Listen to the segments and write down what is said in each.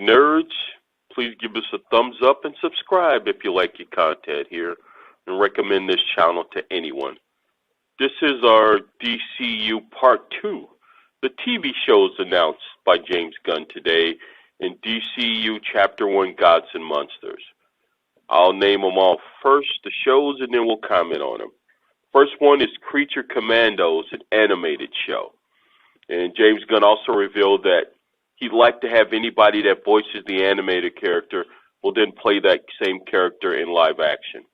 Nerds, please give us a thumbs up and subscribe if you like your content here, and recommend this channel to anyone. This is our DCU Part 2. The TV shows announced by James Gunn today in DCU Chapter 1 Gods and Monsters. I'll name them all first, the shows, and then we'll comment on them. First one is Creature Commandos, an animated show. And James Gunn also revealed that he'd like to have anybody that voices the animated character will then play that same character in live action.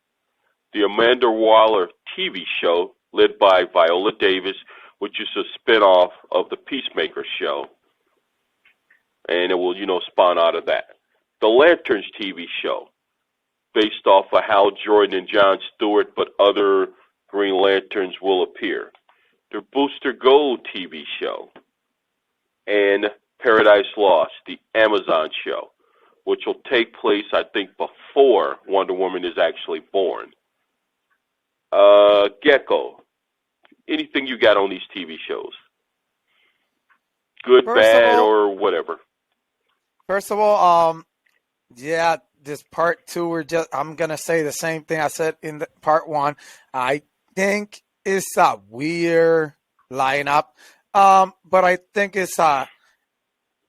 The Amanda Waller TV show, led by Viola Davis, which is a spinoff of the Peacemaker show. And it will, spawn out of that. The Lanterns TV show, based off of Hal Jordan and John Stewart, but other Green Lanterns will appear. The Booster Gold TV show. And Paradise Lost, the Amazon show, which will take place, I think, before Wonder Woman is actually born. GECKO, anything you got on these TV shows? Good, bad, or whatever. First of all, this part 2, I'm going to say the same thing I said in the part 1. I think it's a weird lineup, but I think it's an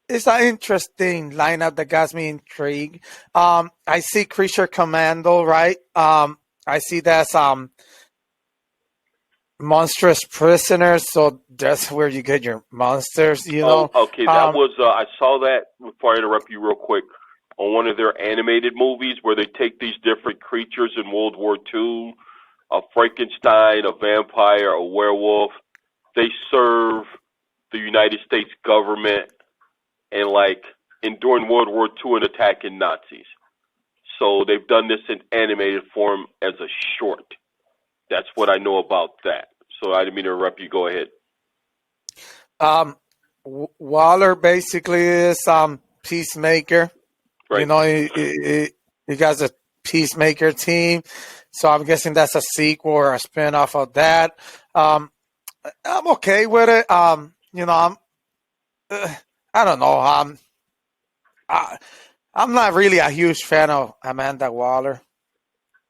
interesting lineup that got me intrigued. I see Creature Commando, right? I see that's monstrous prisoners, so that's where you get your monsters, Oh, okay, that was, I saw that, before I interrupt you real quick, on one of their animated movies where they take these different creatures in World War II, a Frankenstein, a vampire, a werewolf. They serve the United States government and during World War II and attacking Nazis. So they've done this in animated form as a short. That's what I know about that. So I didn't mean to interrupt you. Go ahead. Waller basically is Peacemaker. Right. He got a Peacemaker team. So I'm guessing that's a sequel or a spin-off of that. I'm okay with it. I don't know. I'm not really a huge fan of Amanda Waller.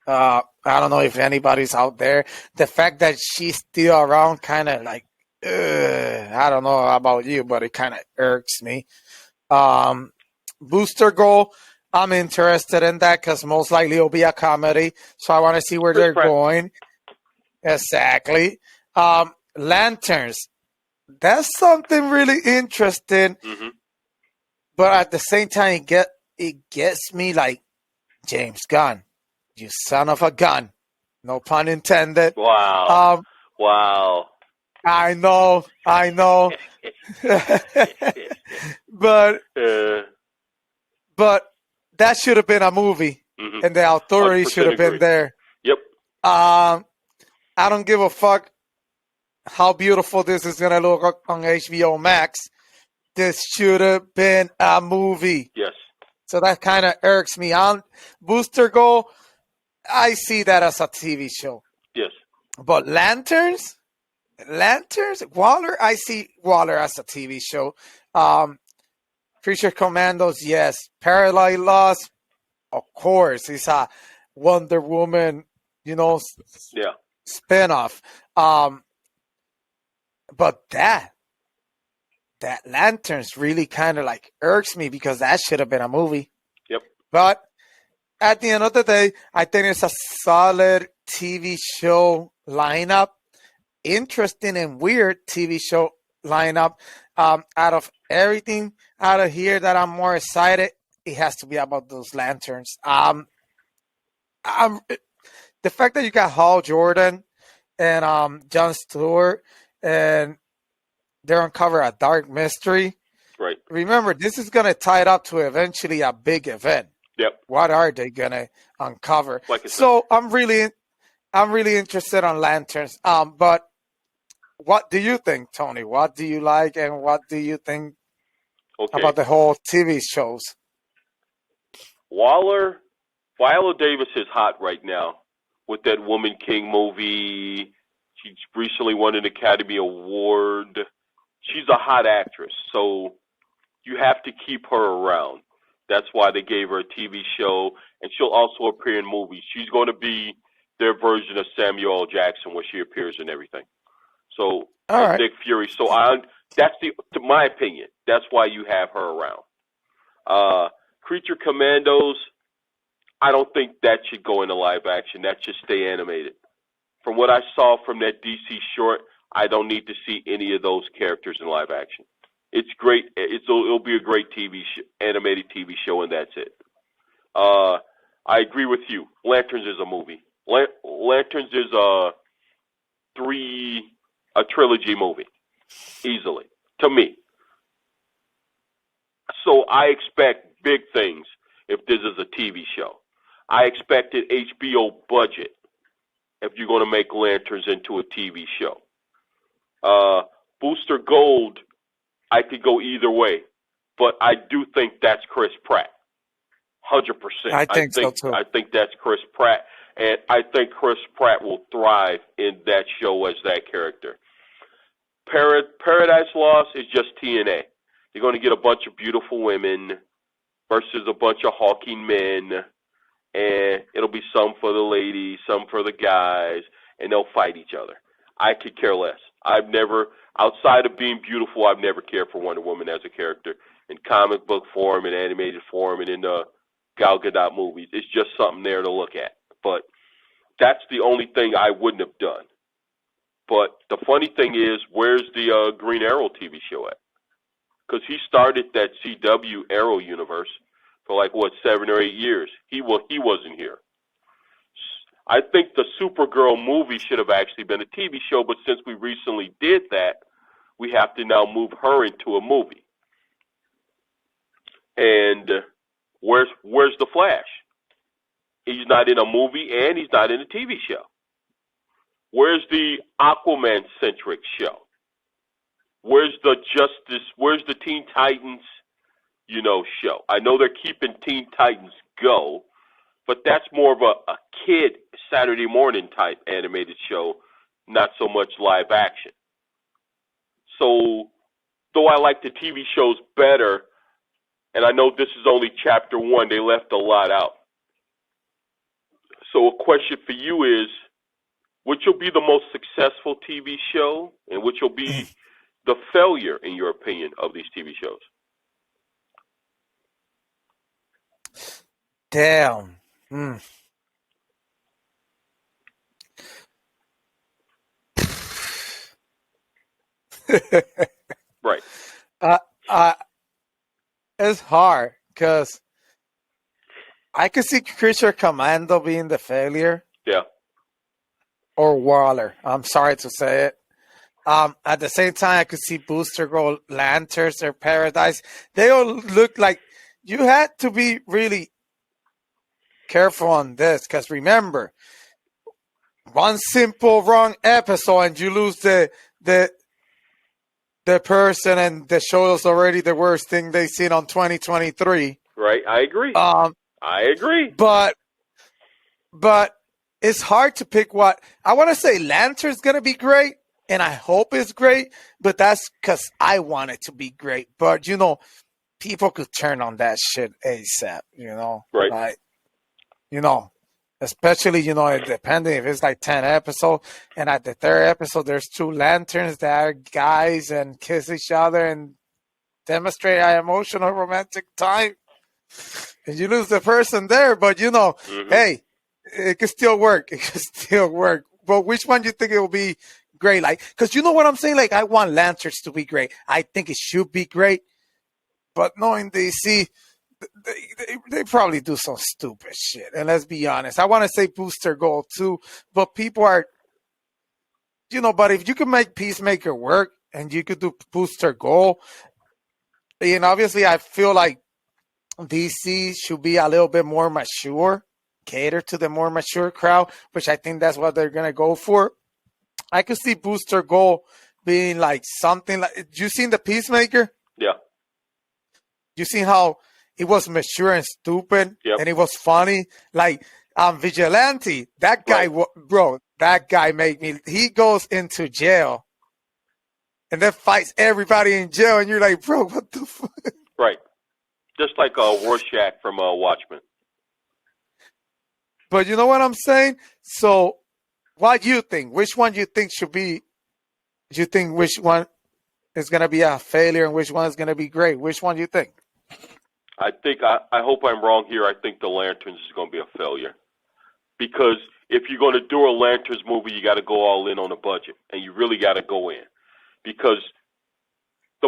I don't know if anybody's out there. The fact that she's still around kind of I don't know about you, but it kind of irks me. Booster Goal, I'm interested in that because most likely it'll be a comedy. So I want to see where they're going. Exactly. Lanterns, that's something really interesting. Mm-hmm. But at the same time, it gets me like, James Gunn, you son of a gun. No pun intended. Wow. Wow. I know. But that should have been a movie, and the authority should have been there. Yep. I don't give a fuck how beautiful this is going to look on HBO Max. This should have been a movie. Yes. So that kind of irks me. Booster Goal, I see that as a TV show. Yes. But Lanterns, Waller, I see Waller as a TV show. Creature Commandos, yes. Paradise Lost, of course. It's a Wonder Woman, spinoff. But that Lanterns really kind of irks me because that should have been a movie. Yep. But at the end of the day, I think it's a solid TV show lineup. Interesting and weird TV show lineup. Out of everything out of here that I'm more excited, it has to be about those Lanterns. The fact that you got Hal Jordan and John Stewart and they uncover a dark mystery. Right. Remember, this is going to tie it up to eventually a big event. Yep. What are they going to uncover? So I'm really interested on Lanterns. But what do you think, Tony? What do you like, and what do you think about the whole TV shows? Viola Davis is hot right now with that Woman King movie. She recently won an Academy Award. She's a hot actress, so you have to keep her around. That's why they gave her a TV show, and she'll also appear in movies. She's going to be their version of Samuel L. Jackson, where she appears in everything. So, All as right. Nick Fury. So, to my opinion, that's why you have her around. Creature Commandos, I don't think that should go into live action. That should stay animated. From what I saw from that DC short, I don't need to see any of those characters in live action. It's great. It'll be a great animated TV show, and that's it. I agree with you. Lanterns is a movie. Lanterns is a trilogy movie, easily, to me. So I expect big things if this is a TV show. I expect an HBO budget if you're going to make Lanterns into a TV show. Booster Gold, I could go either way, but I do think that's Chris Pratt. 100%. I think so too. I think that's Chris Pratt, and I think Chris Pratt will thrive in that show as that character. Paradise Lost is just TNA. You're going to get a bunch of beautiful women versus a bunch of hawking men, and it'll be some for the ladies, some for the guys, and they'll fight each other. I could care less. Outside of being beautiful, I've never cared for Wonder Woman as a character in comic book form, in animated form, and in the Gal Gadot movies. It's just something there to look at. But that's the only thing I wouldn't have done. But the funny thing is, where's the Green Arrow TV show at? Because he started that CW Arrow universe for 7 or 8 years. He wasn't here. I think the Supergirl movie should have actually been a TV show, but since we recently did that, we have to now move her into a movie. And where's the Flash? He's not in a movie and he's not in a TV show. Where's the Aquaman-centric show? Where's the Teen Titans, show? I know they're keeping Teen Titans Go, but that's more of a kid Saturday morning type animated show, not so much live action. So, though I like the TV shows better, and I know this is only chapter 1, they left a lot out. So a question for you is, which will be the most successful TV show, and which will be the failure, in your opinion, of these TV shows? Damn. Right. It's hard because I could see Creature Commando being the failure. Yeah. Or Waller. I'm sorry to say it. At the same time, I could see Booster Gold, Lanterns, or Paradise. They all look like you had to be really careful on this because remember, one simple wrong episode and you lose the person, and the show is already the worst thing they've seen on 2023. Right, I agree. I agree. But it's hard to pick what I want to say. Lantern's gonna be great, and I hope it's great. But that's because I want it to be great. But people could turn on that shit ASAP. Right. Especially depending if it's 10 episodes, and at the 3rd episode there's 2 lanterns that are guys and kiss each other and demonstrate an emotional romantic time, and you lose the person there. But hey, it could still work. But which one do you think it will be great? Because you know what I'm saying? I want lanterns to be great. I think it should be great. But knowing DC, they probably do some stupid shit. And let's be honest, I want to say Booster Gold too, but people are, but if you can make Peacemaker work and you could do Booster Gold, and obviously I feel like DC should be a little bit more mature, cater to the more mature crowd, which I think that's what they're going to go for. I could see Booster Gold being something you seen the Peacemaker? Yeah. You seen how it was mature and stupid, yep. And it was funny. Vigilante, that guy, right. Bro, that guy made me. He goes into jail and then fights everybody in jail, and you're like, bro, what the fuck? Right. Just like Rorschach from Watchmen. But you know what I'm saying? So, what do you think? Which one do you think should be? Do you think which one is going to be a failure and which one is going to be great? Which one do you think? I think I hope I'm wrong here. I think the Lanterns is going to be a failure because if you're going to do a Lanterns movie, you got to go all in on a budget, and you really got to go in because the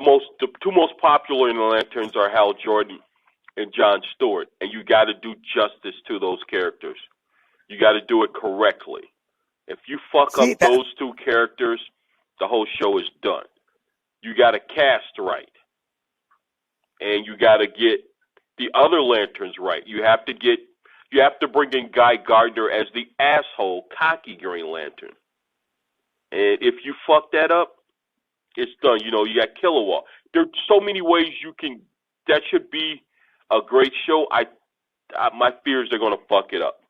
two most popular in the Lanterns are Hal Jordan and John Stewart, and you got to do justice to those characters. You got to do it correctly. If you fuck up those two characters, the whole show is done. You got to cast right, and you got to get the other Lanterns right. You have to bring in Guy Gardner as the asshole, cocky Green Lantern. And if you fuck that up, it's done. You know, you got Kilowog. There's so many ways you can. That should be a great show. My fears they're going to fuck it up.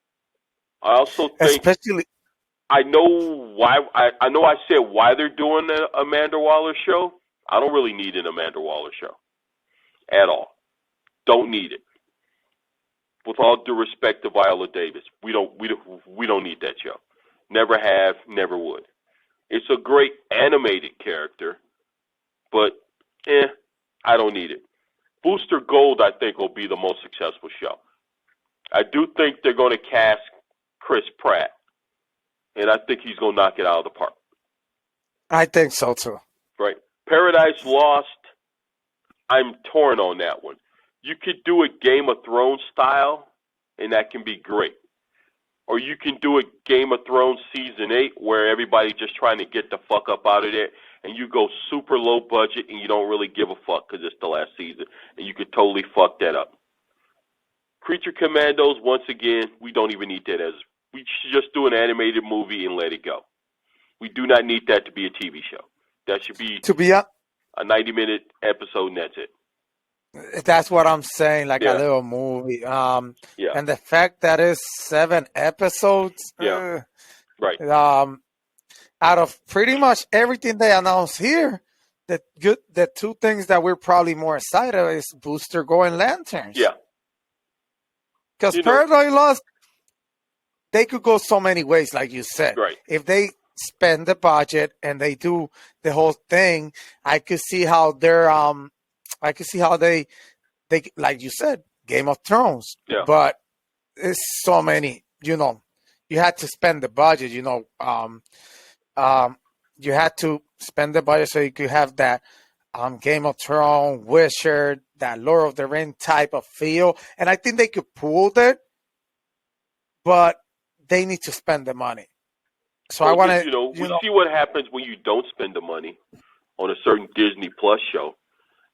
I also think, especially, I know why. I know I said why they're doing a Amanda Waller show. I don't really need an Amanda Waller show at all. Don't need it. With all due respect to Viola Davis, we don't need that show. Never have, never would. It's a great animated character, but I don't need it. Booster Gold, I think, will be the most successful show. I do think they're going to cast Chris Pratt, and I think he's going to knock it out of the park. I think so too. Right. Paradise Lost, I'm torn on that one. You could do it Game of Thrones style, and that can be great. Or you can do it Game of Thrones Season 8, where everybody's just trying to get the fuck up out of there, and you go super low budget, and you don't really give a fuck because it's the last season, and you could totally fuck that up. Creature Commandos, once again, we don't even need that as... We should just do an animated movie and let it go. We do not need that to be a TV show. That should be a 90-minute episode, and that's it. That's what I'm saying, like a little movie. And the fact that it's 7 episodes, right. Out of pretty much everything they announced here, the two things that we're probably more excited about is Booster Gold and Lanterns. Yeah. Because Paradise Lost, they could go so many ways, like you said. Right. If they spend the budget and they do the whole thing, I could see how they're I can see how they like you said, Game of Thrones. Yeah. But it's so many, you had to spend the budget, you had to spend the budget so you could have that Game of Thrones, Wizard, that Lord of the Rings type of feel. And I think they could pull that, but they need to spend the money. So I want to, we see what happens when you don't spend the money on a certain Disney Plus show.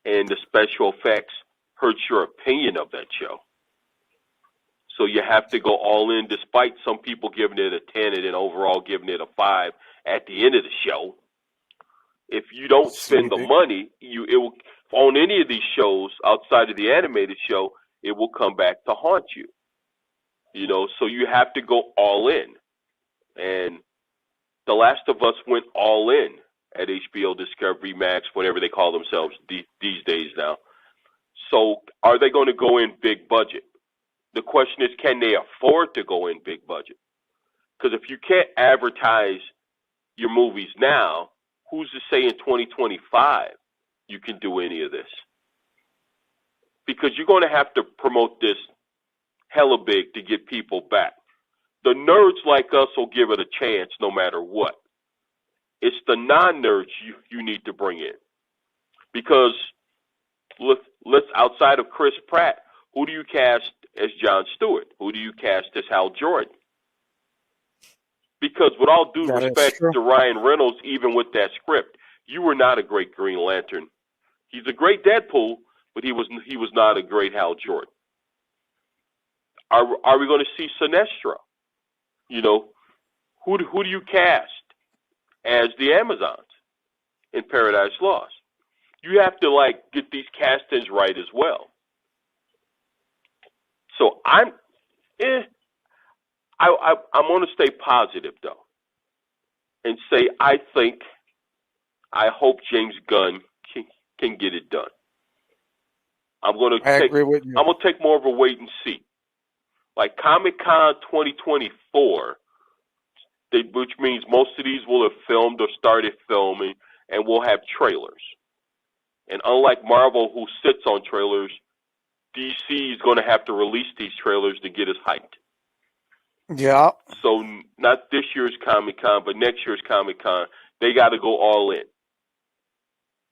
And the special effects hurt your opinion of that show. So you have to go all in, despite some people giving it a 10 and then overall giving it a 5 at the end of the show. If you don't spend the money, it will, on any of these shows outside of the animated show, it will come back to haunt you. So you have to go all in. And The Last of Us went all in at HBO, Discovery, Max, whatever they call themselves these days now. So are they going to go in big budget? The question is, can they afford to go in big budget? Because if you can't advertise your movies now, who's to say in 2025 you can do any of this? Because you're going to have to promote this hella big to get people back. The nerds like us will give it a chance no matter what. It's the non-nerds you need to bring in. Because let's outside of Chris Pratt, who do you cast as John Stewart? Who do you cast as Hal Jordan? Because with all due respect to Ryan Reynolds, even with that script, you were not a great Green Lantern. He's a great Deadpool, but he was not a great Hal Jordan. Are we going to see Sinestro? Who do you cast as the Amazons in Paradise Lost? You have to get these castings right as well. So I'm going to stay positive though, and say I hope James Gunn can get it done. I'm gonna I agree with you. I'm gonna take more of a wait and see. Like Comic-Con 2024, which means most of these will have filmed or started filming, and we'll have trailers. And unlike Marvel, who sits on trailers, DC is going to have to release these trailers to get us hyped. Yeah. So not this year's Comic-Con, but next year's Comic-Con, they got to go all in.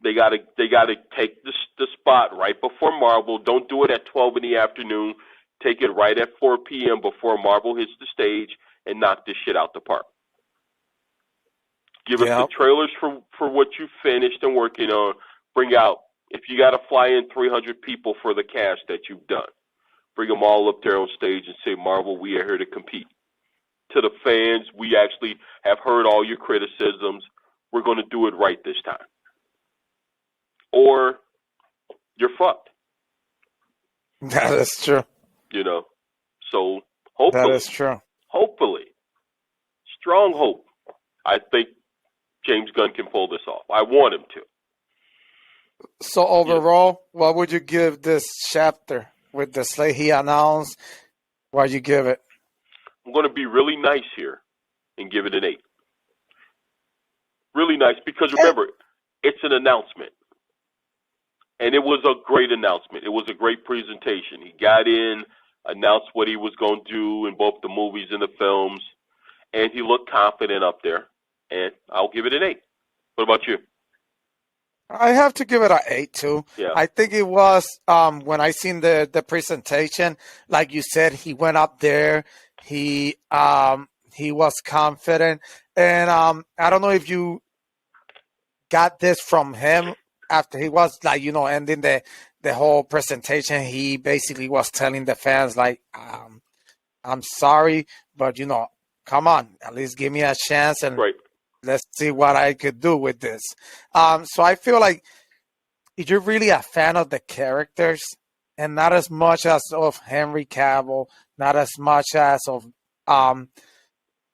They got to take the spot right before Marvel. Don't do it at 12 in the afternoon. Take it right at 4 p.m. before Marvel hits the stage and knock this shit out the park. Give us the trailers for what you finished and working on. Bring out, if you got to fly in 300 people for the cast that you've done, bring them all up there on stage and say, Marvel, we are here to compete. To the fans, we actually have heard all your criticisms. We're going to do it right this time. Or you're fucked. That is true. You know, so hopefully. That is true. Hopefully. Strong hope. I think James Gunn can pull this off. I want him to. So overall, what would you give this chapter with the slate he announced? What you give it? I'm going to be really nice here and give it an 8. Really nice because remember, it's an announcement. And it was a great announcement. It was a great presentation. He got in, announced what he was going to do in both the movies and the films, and he looked confident up there. And I'll give it an 8. What about you? I have to give it an 8 too. Yeah. I think it was when I seen the presentation, like you said, he went up there. He was confident, and I don't know if you got this from him after he was like ending the whole presentation. He basically was telling the fans like, I'm sorry, but come on, at least give me a chance and let's see what I could do with this. So I feel like if you're really a fan of the characters and not as much as of Henry Cavill, not as much as of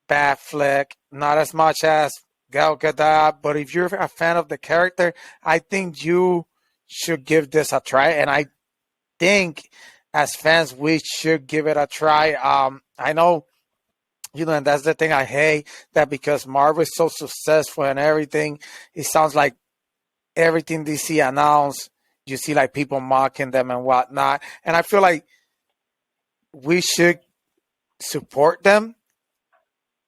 Batfleck, not as much as Gal Gadot, but if you're a fan of the character, I think you should give this a try. And I think as fans, we should give it a try. I know, and that's the thing I hate, that because Marvel is so successful and everything, it sounds like everything DC announced, you see like people mocking them and whatnot. And I feel like we should support them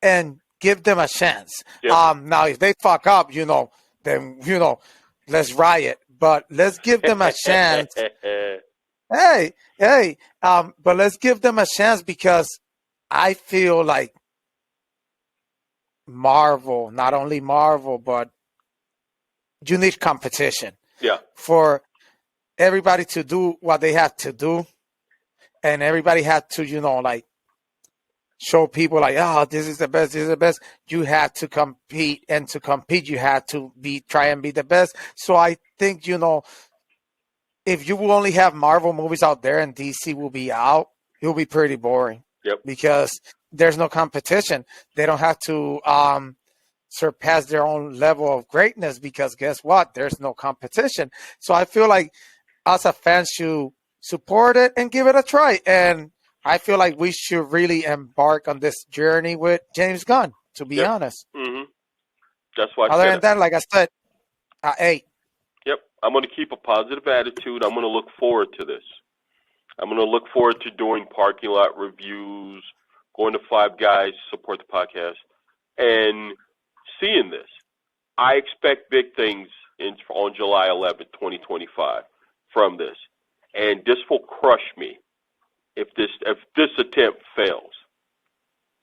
and give them a chance. Yep. Now, if they fuck up, then, let's riot. But let's give them a chance. Hey. But let's give them a chance because I feel like Marvel, not only Marvel, but you need competition. Yeah. For everybody to do what they have to do. And everybody had to, show people like, this is the best, this is the best. You have to compete, and to compete, you have to try and be the best. So I think, if you will only have Marvel movies out there and DC will be out, it will be pretty boring. Yep. Because there's no competition. They don't have to surpass their own level of greatness because guess what? There's no competition. So I feel like us as fans should support it and give it a try. And I feel like we should really embark on this journey with James Gunn, to be honest. Mm-hmm. That's why. Other than that, like I said, 8. Yep. I'm going to keep a positive attitude. I'm going to look forward to this. I'm going to look forward to doing parking lot reviews, going to Five Guys, support the podcast, and seeing this. I expect big things on July 11th, 2025 from this. And this will crush me. If this attempt fails,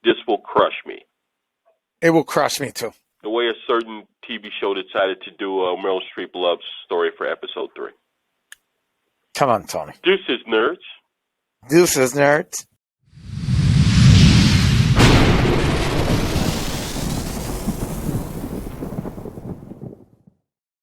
this will crush me. It will crush me too. The way a certain TV show decided to do a Meryl Streep love story for episode 3. Come on, Tony. Deuces, nerds. Deuces, nerds.